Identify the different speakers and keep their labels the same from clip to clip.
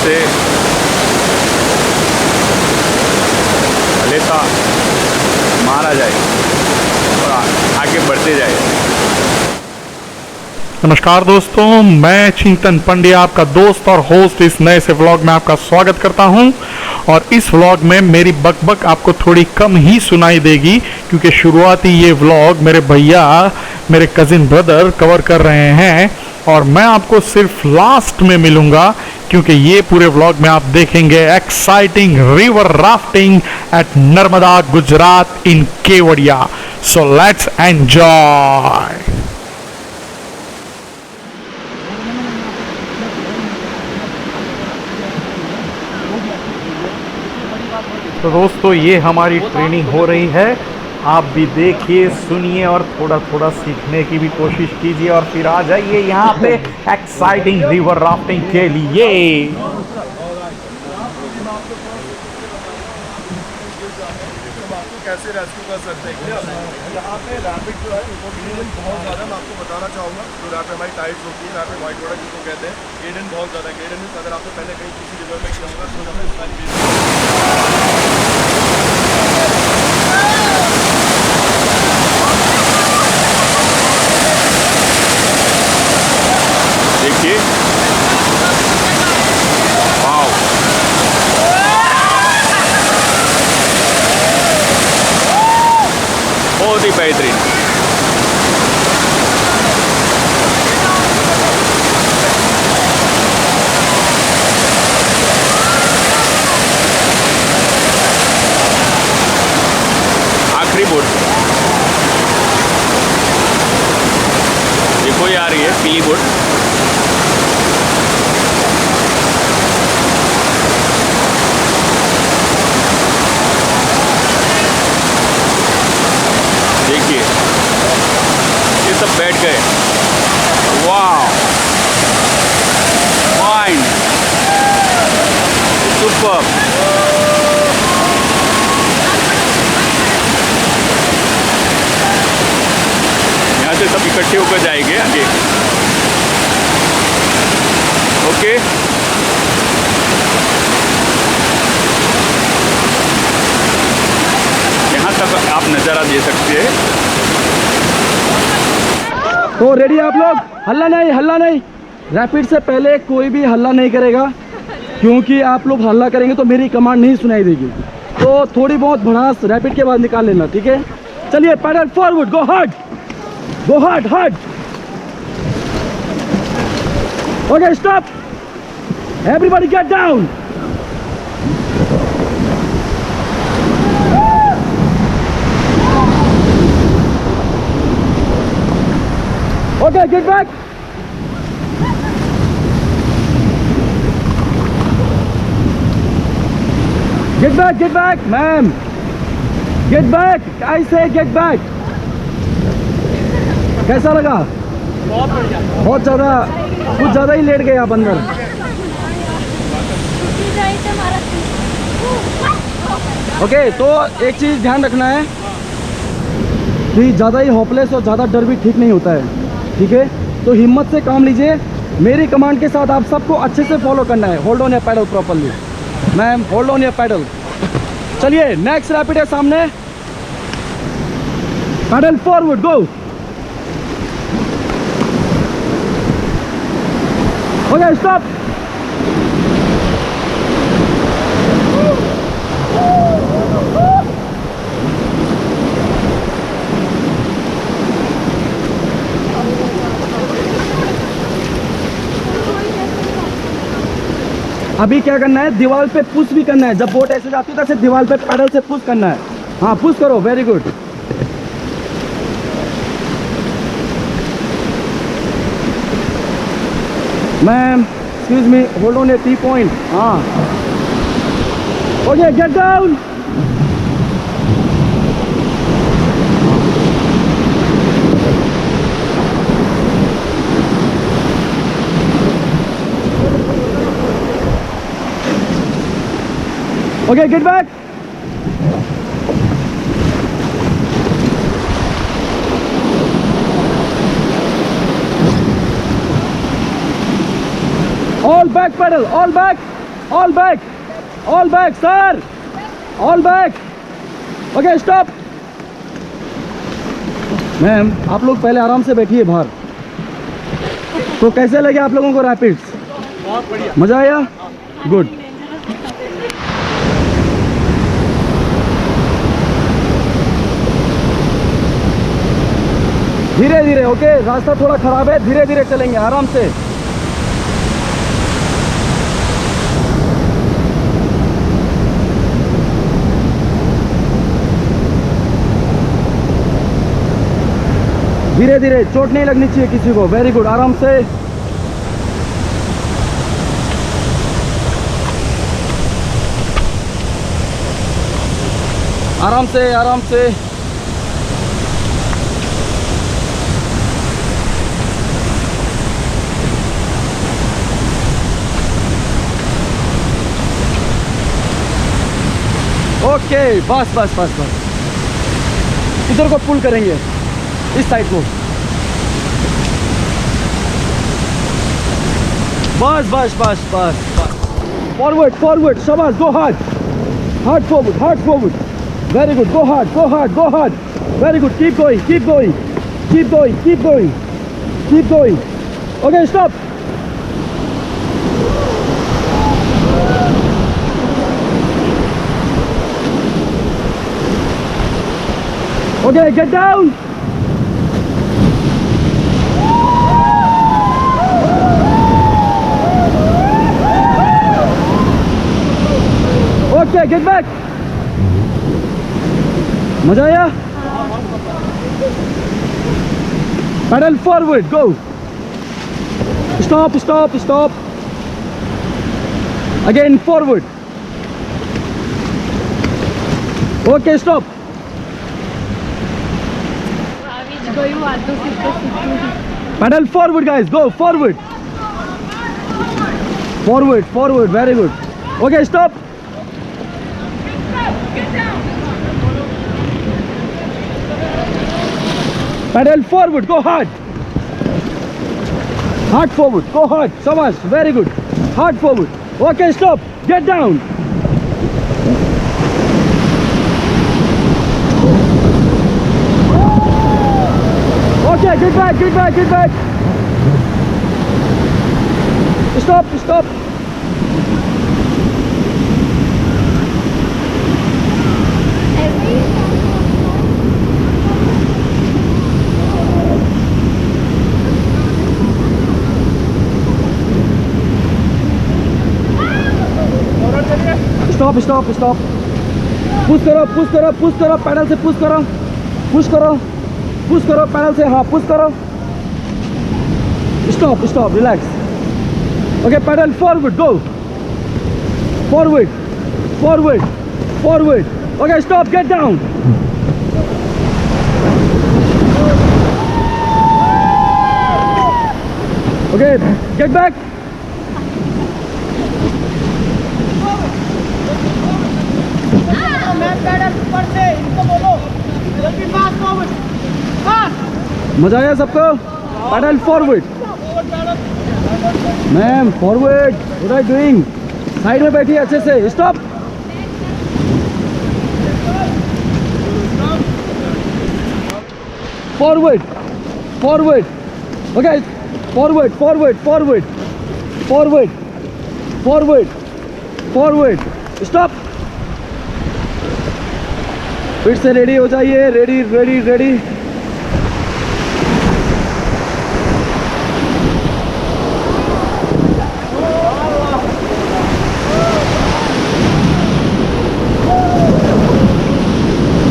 Speaker 1: से लेता मारा जाए और आगे बढ़ते जाए।
Speaker 2: नमस्कार दोस्तों, मैं चिंतन पंड्या आपका दोस्त और होस्ट इस नए से व्लॉग में आपका स्वागत करता हूं। और इस व्लॉग में मेरी बकबक आपको थोड़ी कम ही सुनाई देगी क्योंकि शुरुआती ये व्लॉग मेरे भैया, मेरे कजिन ब्रदर कवर कर रहे हैं और मैं आपको सिर्फ लास्ट में मिलूंगा क्योंकि ये पूरे व्लॉग में आप देखेंगे exciting river rafting at Narmada Gujarat in Kevadia. So let's enjoy. तो दोस्तों ये हमारी ट्रेनिंग हो रही है, आप भी देखिए, सुनिए और थोड़ा थोड़ा सीखने की भी कोशिश कीजिए और फिर आ जाइए यहाँ पे एक्साइटिंग रिवर राफ्टिंग के लिए।
Speaker 3: कैसे रेस्क्यू कर सकते हैं यहाँ पे रैपिड जो है ग्रेडियंट बहुत ज़्यादा, मैं आपको बताना चाहूँगा। तो यहाँ पे हमारी टाइट्स होती है, यहाँ पे वाइट वाटर जिसको कहते हैं, ग्रेडियंट बहुत ज़्यादा है। ग्रेडियंट अगर आपने पहले कहीं किसी रिवर में किया होगा तो
Speaker 1: देखिए, वाव, बहुत ही बेहतरीन। आखिरी बोट ये कोई आ रही है, पीली बोट। देखिए ये सब बैठ गए। वाह, फाइन, सुपर। यहाँ से सब इकट्ठे होकर जाएंगे आगे। ओके, यहाँ तक आप नज़ारा दे सकते हैं।
Speaker 4: तो रेडी आप लोग? हल्ला नहीं, हल्ला नहीं। रैपिड से पहले कोई भी हल्ला नहीं करेगा क्योंकि आप लोग हल्ला करेंगे तो मेरी कमांड नहीं सुनाई देगी। तो थोड़ी बहुत भड़ास रैपिड के बाद निकाल लेना, ठीक है? चलिए, paddle forward, go hard, go hard, hard. Okay, stop, everybody get down. Okay, get back. Get back, ma'am. Get back. I say get back. कैसा लगा? बहुत बढ़िया। बहुत ज़्यादा, कुछ ज़्यादा ही लेट गए आप अंदर। ओके, तो एक चीज़ ध्यान रखना है कि ज़्यादा ही होपलेस और ज़्यादा डर भी ठीक नहीं होता है, ठीक है? तो हिम्मत से काम लीजिए। मेरी कमांड के साथ आप सबको अच्छे से फॉलो करना है। Hold on your paddle properly, ma'am, hold on your paddle. चलिए, नेक्स्ट रैपिड है सामने। Paddle forward, go. Okay, stop. अभी क्या करना है, दीवार पे पुश भी करना है। जब बोट ऐसे जाती है तो ऐसे दीवार पे पैडल से पुश करना है। हाँ, पुश करो, very good. Ma'am, excuse me, hold on a T point. हाँ, okay, get down. Okay, get back. All back pedal, all back. All back. All back, sir. All back. Okay, stop. Ma'am, आप लोग पहले आराम से बैठिए बाहर। तो कैसे लगे आप लोगों को रैपिड्स?
Speaker 1: बहुत बढ़िया।
Speaker 4: मजा आया? गुड। धीरे धीरे, ओके, रास्ता थोड़ा खराब है, धीरे धीरे चलेंगे, आराम से। धीरे धीरे, चोट नहीं लगनी चाहिए किसी को। वेरी गुड, आराम से। आराम से, आराम से। ओके, बस बस बस बस। इधर को पुल करेंगे, इस साइड को। बस बस बस बस बस। फॉरवर्ड फॉरवर्ड, शाबाश, गो hard. Hard forward, hard forward. Very good, गो hard, go hard, go hard. Very good, keep going, keep going, keep going, keep going, keep going. Okay, stop. Okay, get down. Okay, get back. मजा आया? Pedal forward, go. Stop, stop, stop. Again, forward. Okay, stop. Pedal forward, guys. Go forward. Forward, forward. Very good. Okay, stop. Pedal forward. Go hard. Hard forward. Go hard. Shabash. Very good. Hard forward. Okay, stop. Get down. Okay, get back, get back, get back. Stop, stop. Stop, stop, stop. Push करो, push करो, push करो, pedal से push करो, push करो, push करो, pedal से, हाँ, push करो. Stop, stop, relax. Okay, pedal forward, go. Forward, forward, forward. Okay, stop, get down. Okay, get back. मजा आया सबको? Paddle forward ma'am, forward. What are you doing? Side में बैठिए अच्छे से। Stop. Forward forward. Okay, forward forward forward forward forward forward. Stop. फिर से ready हो जाइए। Ready ready ready.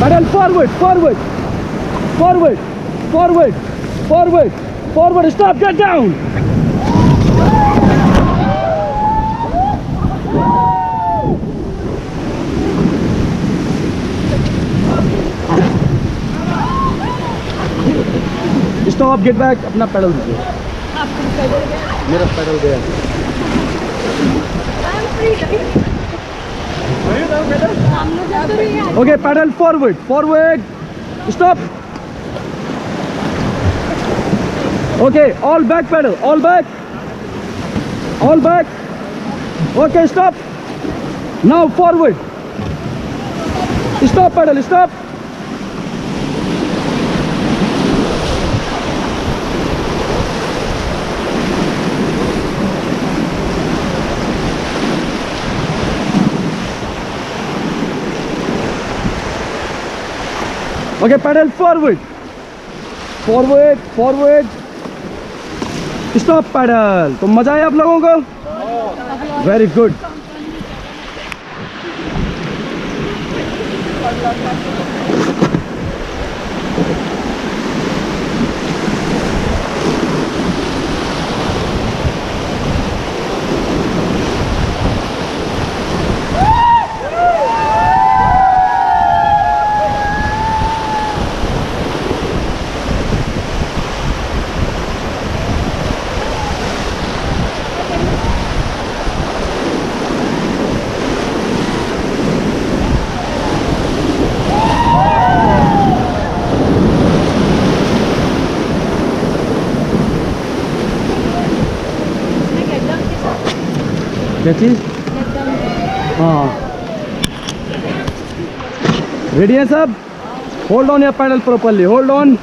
Speaker 4: Pedal forward, forward, forward, forward, forward, forward. Stop, get down. Stop, get back. अपना pedal दीजिए। मेरा पैडल गया। Okay, pedal forward, forward. Stop. Okay, all back pedal, all back, all back, Okay, stop. Now forward. Stop pedal, stop. Okay, pedal forward. Forward, forward. Stop pedal. तो मजा आया आप लोगों को? Very good. क्या चीज? हाँ रेडी है सब? होल्ड ऑन या paddle properly, hold on,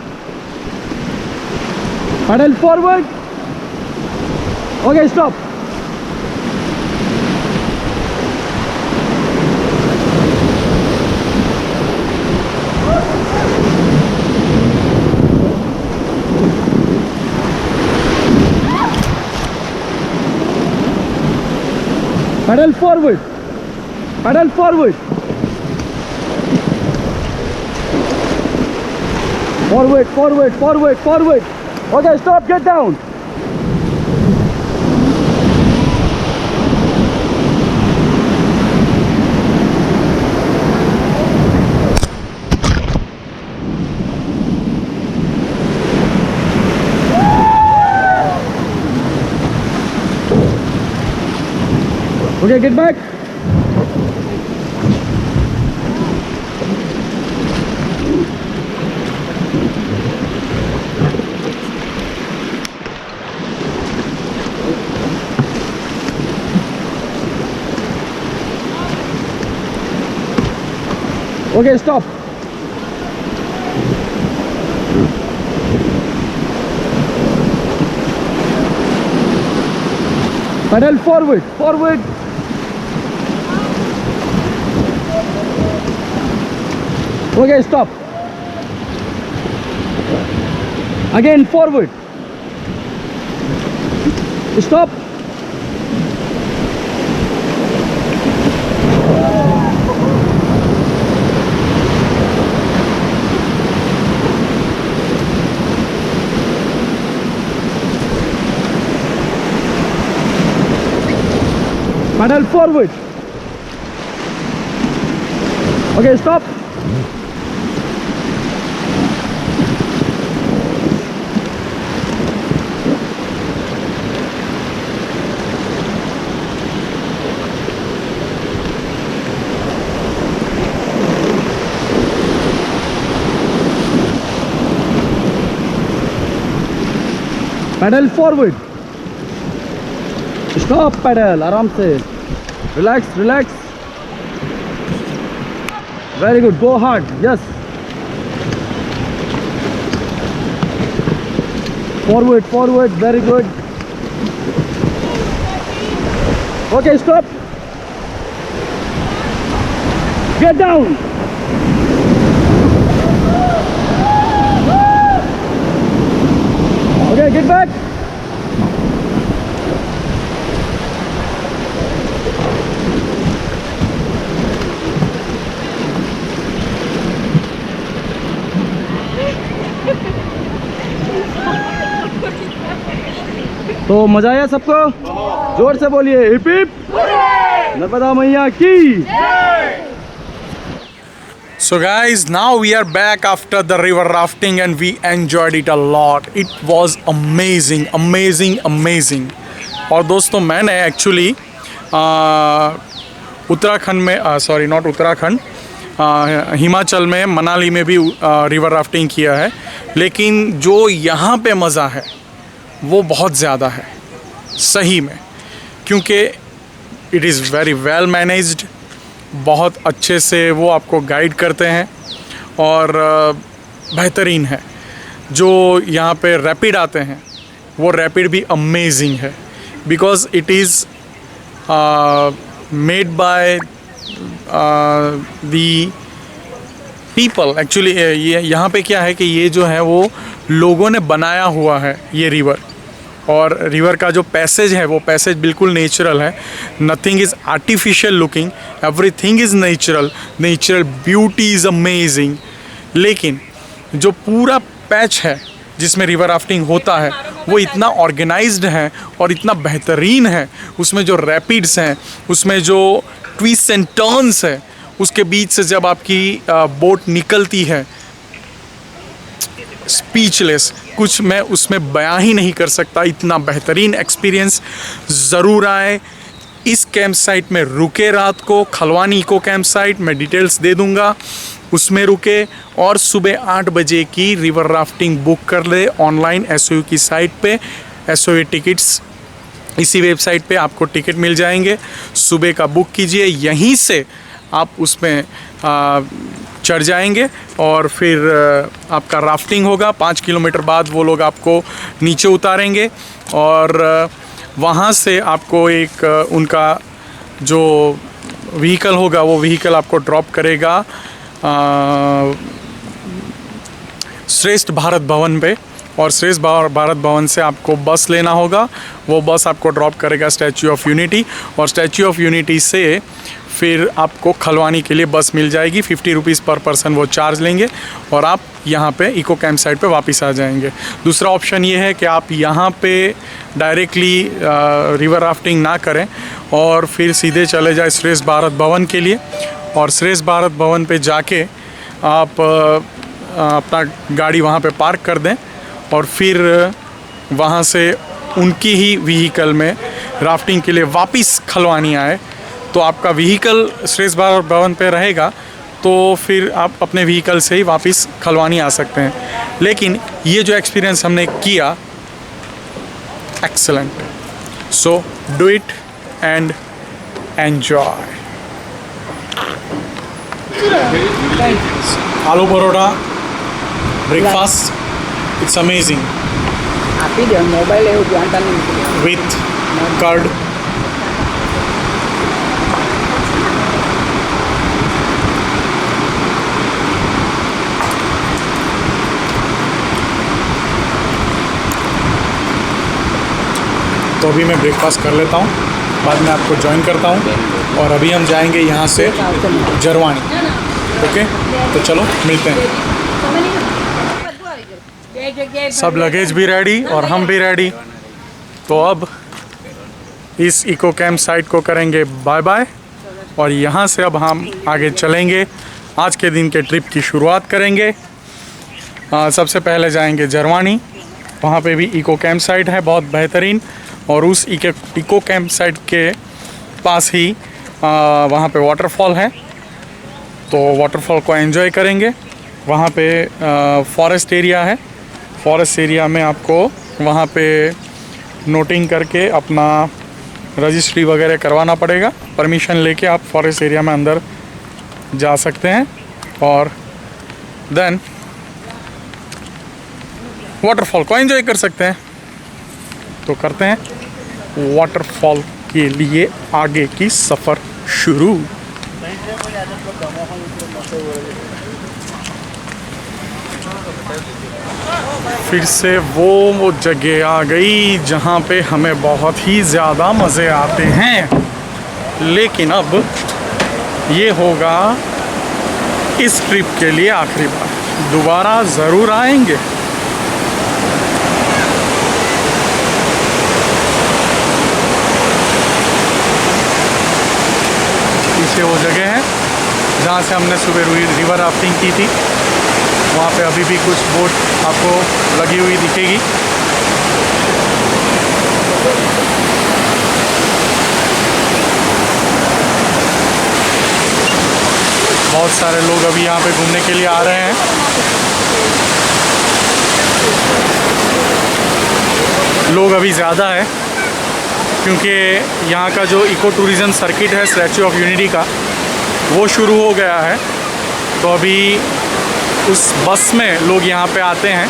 Speaker 4: paddle forward. Okay stop. Pedal forward. Pedal forward. Forward, forward, forward, forward. Okay, stop, get down. Okay, get back. Okay, stop. Pedal forward, forward. Okay, stop. Again, forward. Stop. Pedal forward. Okay, stop. Pedal forward. Stop pedal, आराम से. Relax, relax. Very good. Go hard. Yes. Forward, forward. Very good. Okay, stop. Get down. Okay, get back. तो मजा आया सबको? जोर से बोलिए hip hip Narmada मैया की.
Speaker 2: So guys, now we are back after the river rafting and we enjoyed it a lot. It was amazing, amazing, amazing. और दोस्तों मैंने एक्चुअली उत्तराखंड में सॉरी नॉट उत्तराखंड हिमाचल में मनाली में भी रिवर राफ्टिंग किया है, लेकिन जो यहाँ पे मज़ा है वो बहुत ज़्यादा है सही में, क्योंकि it is very well managed, बहुत अच्छे से वो आपको गाइड करते हैं और बेहतरीन है। जो यहाँ पे रैपिड आते हैं वो रैपिड भी अमेजिंग है, because it is made by the people. Actually ये यहाँ पे क्या है कि ये जो है वो लोगों ने बनाया हुआ है ये रिवर, और रिवर का जो पैसेज है वो पैसेज बिल्कुल नेचुरल है। Nothing is artificial looking, everything is natural, natural beauty is amazing. लेकिन जो पूरा पैच है जिसमें रिवर राफ्टिंग होता है वो इतना ऑर्गेनाइज्ड है और इतना बेहतरीन है। उसमें जो रैपिड्स हैं, उसमें जो ट्विस्ट एंड टर्न्स है, उसके बीच से जब आपकी बोट निकलती है, स्पीचलेस, कुछ मैं उसमें बयां ही नहीं कर सकता। इतना बेहतरीन एक्सपीरियंस। ज़रूर आए, इस कैंप साइट में रुके रात को। खलवानी इको कैंप साइट, मैं डिटेल्स दे दूंगा, उसमें रुके और सुबह 8 बजे की रिवर राफ्टिंग बुक कर ले ऑनलाइन SOU की साइट पे। SOU टिकट्स, इसी वेबसाइट पे आपको टिकट मिल जाएंगे। सुबह का बुक कीजिए, यहीं से आप उसमें चढ़ जाएंगे और फिर आपका राफ्टिंग होगा। 5 किलोमीटर बाद वो लोग आपको नीचे उतारेंगे और वहाँ से आपको एक उनका जो व्हीकल होगा वो व्हीकल आपको ड्रॉप करेगा श्रेष्ठ भारत भवन पे, और श्रेष्ठ भारत भवन से आपको बस लेना होगा। वो बस आपको ड्रॉप करेगा स्टैच्यू ऑफ यूनिटी, और स्टैच्यू ऑफ यूनिटी से फिर आपको खलवानी के लिए बस मिल जाएगी। 50 रुपीज़ पर पर्सन वो चार्ज लेंगे और आप यहाँ पे इको कैंप साइट पे वापस आ जाएंगे। दूसरा ऑप्शन ये है कि आप यहाँ पे डायरेक्टली रिवर राफ्टिंग ना करें और फिर सीधे चले जाए श्रेष्ठ भारत भवन के लिए, और श्रेष्ठ भारत भवन पे जाके आप अपना गाड़ी वहाँ पे पार्क कर दें और फिर वहाँ से उनकी ही व्हीकल में राफ्टिंग के लिए वापस खलवानी आए। तो आपका व्हीकल श्रेष्ठ भारत भवन पे रहेगा, तो फिर आप अपने व्हीकल से ही वापस खलवानी आ सकते हैं। लेकिन ये जो एक्सपीरियंस हमने किया, excellent. So do it and enjoy. आलू परोठा ब्रेकफास्ट, इट्स अमेजिंग,
Speaker 5: આપી દે મોબાઈલ એવું ધ્યાન નહીં
Speaker 2: विथ कर्ड। तो अभी मैं ब्रेकफास्ट कर लेता हूँ, बाद में आपको ज्वाइन करता हूँ, और अभी हम जाएंगे यहाँ से जरवानी। ओके, तो चलो मिलते हैं। सब लगेज भी रेडी और हम भी रेडी। तो अब इस इको कैंप साइट को करेंगे बाय बाय, और यहाँ से अब हम आगे चलेंगे, आज के दिन के ट्रिप की शुरुआत करेंगे। सबसे पहले जाएंगे जरवानी, वहाँ पे भी इको कैंप साइट है बहुत बेहतरीन, और उस इको कैंप साइट के पास ही वहाँ पे वाटरफॉल है, तो वाटरफॉल को एंजॉय करेंगे। वहाँ पे फॉरेस्ट एरिया है, फॉरेस्ट एरिया में आपको वहाँ पे नोटिंग करके अपना रजिस्ट्री वगैरह करवाना पड़ेगा। परमिशन लेके आप फॉरेस्ट एरिया में अंदर जा सकते हैं और देन वाटरफॉल को एंजॉय कर सकते हैं। तो करते हैं वाटरफॉल के लिए आगे की सफ़र शुरू। फिर से वो जगह आ गई जहाँ पे हमें बहुत ही ज़्यादा मज़े आते हैं, लेकिन अब ये होगा इस ट्रिप के लिए आखिरी बार, दोबारा ज़रूर आएंगे। पीछे वो जगह है जहाँ से हमने सुबह रिवर राफ्टिंग की थी, वहाँ पे अभी भी कुछ बोट आपको लगी हुई दिखेगी। बहुत सारे लोग अभी यहाँ पे घूमने के लिए आ रहे हैं। लोग अभी ज़्यादा है क्योंकि यहाँ का जो इको टूरिज़म सर्किट है स्टैचू ऑफ यूनिटी का वो शुरू हो गया है। तो अभी उस बस में लोग यहाँ पे आते हैं।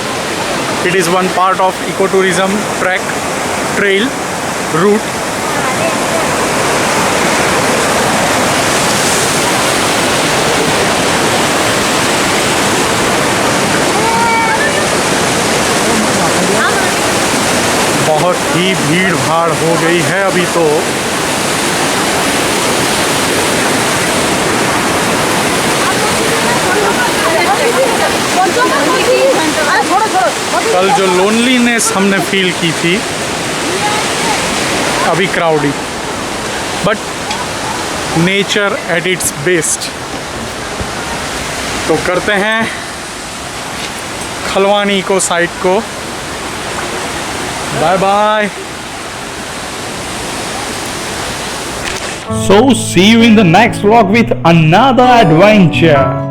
Speaker 2: It is one part of eco tourism track trail route. बहुत ही भीड़ भाड़ हो गई है अभी तो। कल जो लोनलीनेस हमने फील की थी, अभी crowdy, but nature at its best. तो करते हैं खलवानी को साइट को। Bye bye.
Speaker 6: So see you in the next vlog with another adventure.